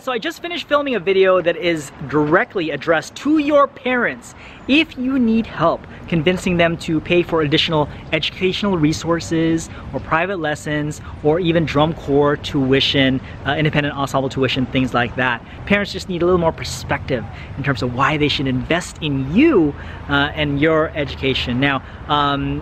guys, so I just finished filming a video that is directly addressed to your parents. If you need help convincing them to pay for additional educational resources or private lessons or even drum corps tuition, independent ensemble tuition, things like that. Parents just need a little more perspective in terms of why they should invest in you and your education. Now,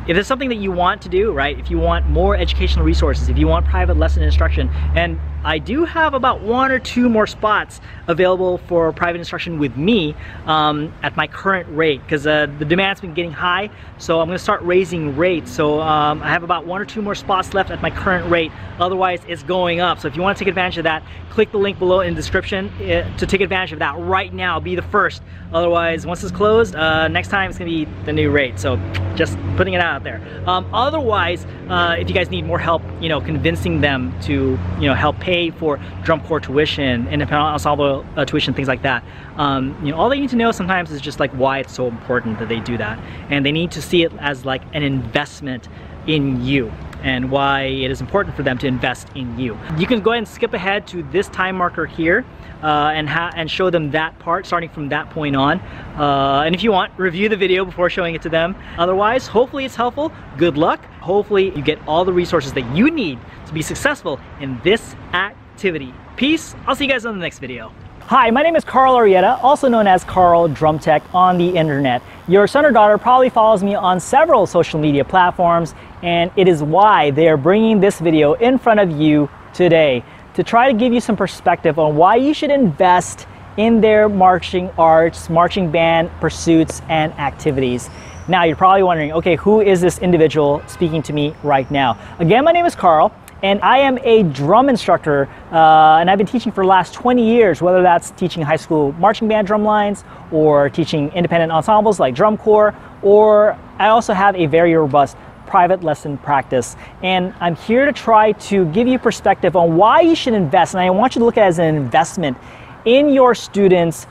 if it's something that you want to do, right? If you want more educational resources, if you want private lesson instruction, and I do have about 1 or 2 more spots available for private instruction with me at my current rate, because the demand's been getting high, so I'm going to start raising rates. So I have about 1 or 2 more spots left at my current rate. Otherwise, it's going up. So if you want to take advantage of that, click the link below in the description to take advantage of that right now. Be the first. Otherwise, once it's closed, next time it's going to be the new rate. So just putting it out there. Otherwise, if you guys need more help, convincing them to, help pay for drum corps tuition, independent ensemble tuition, things like that. All they need to know sometimes is just like why it's so important that they do that, and they need to see it as like an investment in you and why it is important for them to invest in you. You can go ahead and skip ahead to this time marker here and show them that part starting from that point on. And if you want, review the video before showing it to them. Otherwise, hopefully it's helpful. Good luck. Hopefully you get all the resources that you need to be successful in this activity. Peace. I'll see you guys on the next video. Hi, my name is Carl Arrieta, also known as Carl Drum Tech on the internet. Your son or daughter probably follows me on several social media platforms, and it is why they are bringing this video in front of you today to try to give you some perspective on why you should invest in their marching arts, marching band pursuits and activities. Now you're probably wondering, okay, who is this individual speaking to me right now? Again, my name is Carl, and I am a drum instructor, and I've been teaching for the last 20 years, whether that's teaching high school marching band drum lines or teaching independent ensembles like drum corps, or I also have a very robust private lesson practice. And I'm here to try to give you perspective on why you should invest, and I want you to look at it as an investment in your students'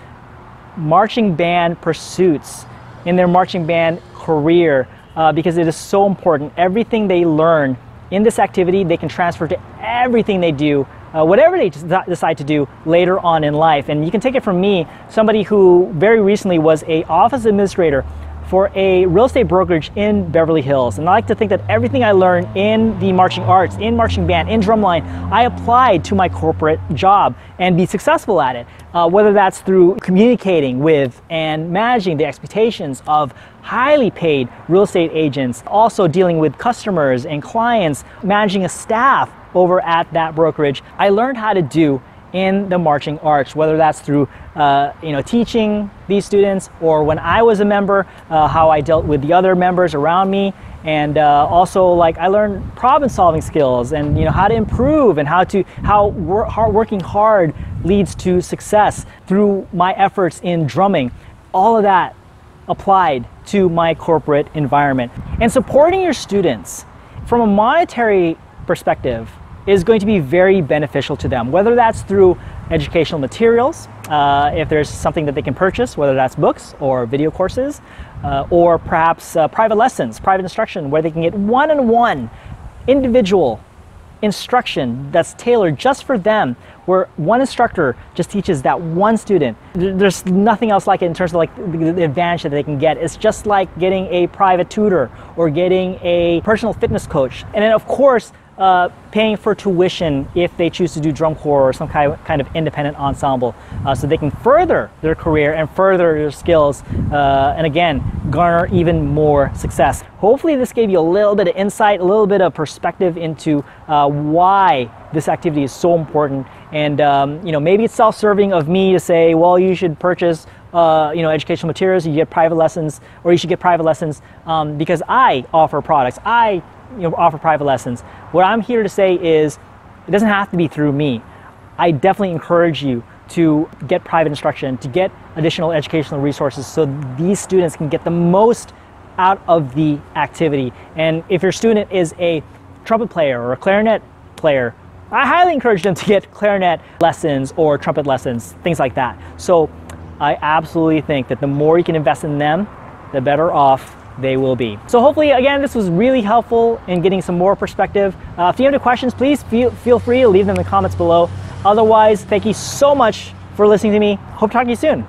marching band pursuits, in their marching band career, because it is so important. Everything they learn in this activity, they can transfer to everything they do, whatever they decide to do later on in life. And you can take it from me, somebody who very recently was an office administrator for a real estate brokerage in Beverly Hills. And I like to think that everything I learned in the marching arts, in marching band, in drumline, I applied to my corporate job and be successful at it. Whether that's through communicating with and managing the expectations of highly paid real estate agents, also dealing with customers and clients, managing a staff over at that brokerage. I learned how to do in the marching arts, whether that's through teaching these students, or when I was a member, how I dealt with the other members around me, and also like I learned problem solving skills and how to improve and how working hard leads to success through my efforts in drumming. All of that applied to my corporate environment. And supporting your students from a monetary perspective is going to be very beneficial to them, whether that's through educational materials, if there's something that they can purchase, whether that's books or video courses, or perhaps private lessons, private instruction, where they can get one-on-one individual instruction that's tailored just for them, where one instructor just teaches that one student. There's nothing else like it in terms of like the advantage that they can get. It's just like getting a private tutor or getting a personal fitness coach. And then of course, paying for tuition if they choose to do drum corps or some kind of independent ensemble, so they can further their career and further their skills, and again, garner even more success. Hopefully this gave you a little bit of insight, a little bit of perspective into why this activity is so important. And maybe it's self-serving of me to say, well, you should purchase educational materials, you get private lessons, or you should get private lessons because I offer products, I offer private lessons. What I'm here to say is it doesn't have to be through me. I definitely encourage you to get private instruction, to get additional educational resources so these students can get the most out of the activity. And if your student is a trumpet player or a clarinet player, I highly encourage them to get clarinet lessons or trumpet lessons, things like that. So I absolutely think that the more you can invest in them, the better off they will be. So hopefully, again, this was really helpful in getting some more perspective. If you have any questions, please feel free to leave them in the comments below. Otherwise, thank you so much for listening to me. Hope to talk to you soon.